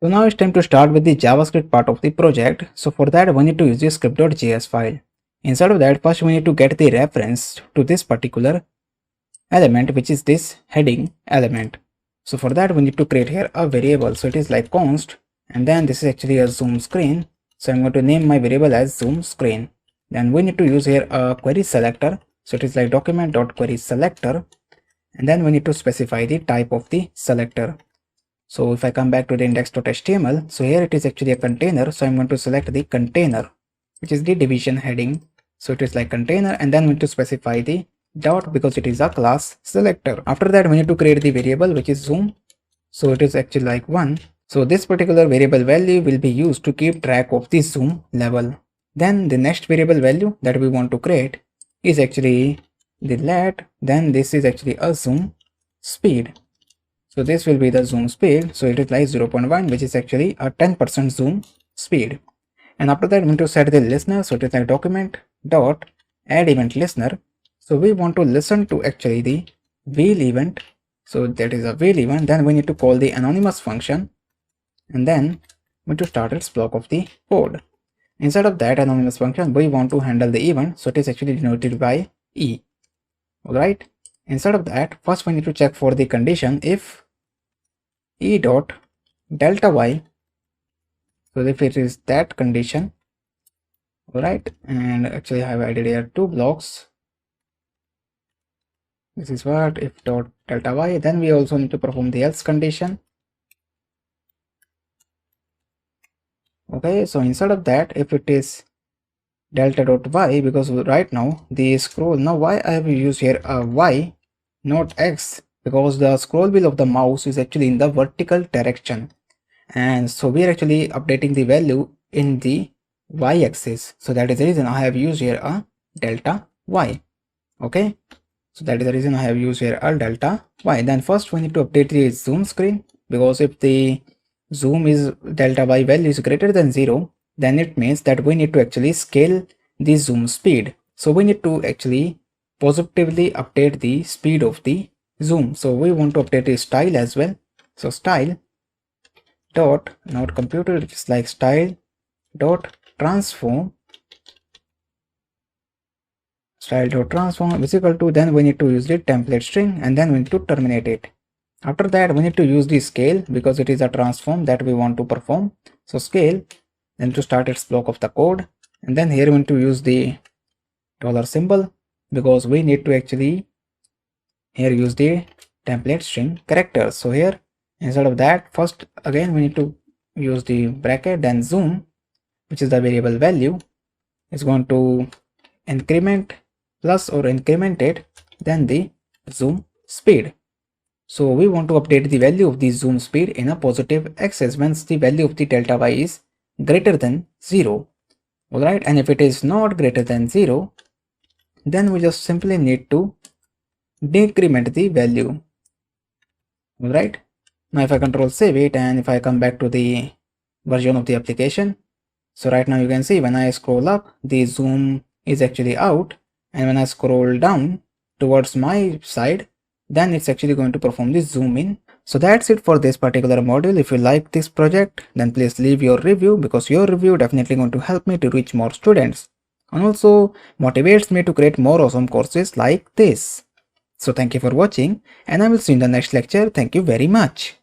So now it's time to start with the JavaScript part of the project. So for that we need to use the script.js file. Inside of that, first we need to get the reference to this particular element, which is this heading element. So for that we need to create here a variable. So it is like const, and then this is actually a zoom screen. So I'm going to name my variable as zoom screen. Then we need to use here a query selector. So it is like document.query selector, and then we need to specify the type of the selector. So if I come back to the index.html, so here it is actually a container. So I'm going to select the container, which is the division heading. So it is like container, and then we need to specify the dot because it is a class selector. After that, we need to create the variable which is zoom. So it is actually like 1. So this particular variable value will be used to keep track of the zoom level. Then the next variable value that we want to create is actually the let. Then this is actually a zoom speed. So this will be the zoom speed. So it is like 0.1, which is actually a 10% zoom speed. And after that, we need to set the listener. So it is like document dot add event listener. So we want to listen to actually the wheel event. So that is a wheel event. Then we need to call the anonymous function, and then we need to start its block of the code. Inside of that anonymous function, we want to handle the event. So it is actually denoted by E. Alright. Inside of that, first we need to check for the condition if E dot delta y. So if it is that condition, alright, and actually I have added here two blocks. This is what if dot delta y. Then we also need to perform the else condition. Okay, so inside of that, if it is delta dot y, because right now the scroll, now why I have used here a y not x, because the scroll wheel of the mouse is actually in the vertical direction, and so we are actually updating the value in the y-axis. So that is the reason I have used here a delta y. Okay, so that is the reason I have used here a delta y. Then first we need to update the zoom screen, because if the zoom is delta y value is greater than 0, then it means that we need to actually scale the zoom speed. So we need to actually positively update the speed of the zoom. So we want to update the style as well. So style dot not computer, it's like style dot transform is equal to, then we need to use the template string, and then we need to terminate it. After that, we need to use the scale because it is a transform that we want to perform. So scale, then to start its block of the code, and then here we need to use the dollar symbol because we need to actually here use the template string characters. So here instead of that, first again we need to use the bracket, then zoom, which is the variable value, is going to increment plus or incremented, then the zoom speed. So we want to update the value of the zoom speed in a positive axis once the value of the delta y is greater than 0. Alright, and if it is not greater than 0, then we just simply need to decrement the value. Alright, now if I control save it, and if I come back to the version of the application, so right now you can see when I scroll up, the zoom is actually out, and when I scroll down towards my side, then it's actually going to perform the zoom in. So that's it for this particular module. If you like this project, then please leave your review, because your review definitely going to help me to reach more students and also motivates me to create more awesome courses like this. So thank you for watching, and I will see you in the next lecture. Thank you very much.